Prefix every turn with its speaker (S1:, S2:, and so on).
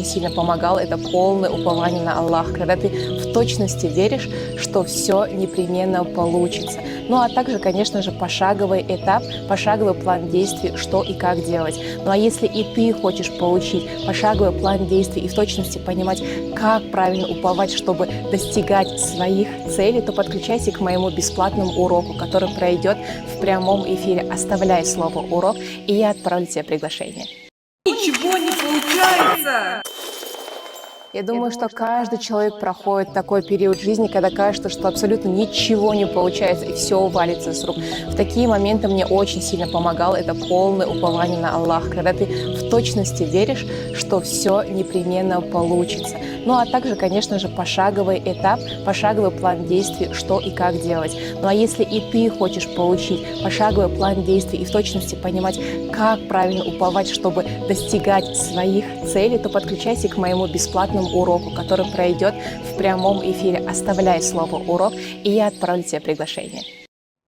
S1: очень сильно помогал, это полное упование на Аллаха, когда ты в точности веришь, что все непременно получится. Ну а также, конечно же, пошаговый этап, пошаговый план действий, что и как делать. Ну а если и ты хочешь получить пошаговый план действий и в точности понимать, как правильно уповать, чтобы достигать своих целей, то подключайся к моему бесплатному уроку, который пройдет в прямом эфире. Оставляй слово «урок», и я отправлю тебе приглашение.
S2: Ничего не получается!
S1: Я думаю, что каждый человек проходит такой период жизни, когда кажется, что абсолютно ничего не получается и все валится с рук. В такие моменты мне очень сильно помогал это полное упование на Аллаха, когда ты в точности веришь, что все непременно получится. Ну а также, конечно же, пошаговый этап, пошаговый план действий, что и как делать. Ну а если и ты хочешь получить пошаговый план действий и в точности понимать, как правильно уповать, чтобы достигать своих целей, то подключайся к моему бесплатному уроку, который пройдет в прямом эфире. Оставляй слово «урок», и я отправлю тебе приглашение.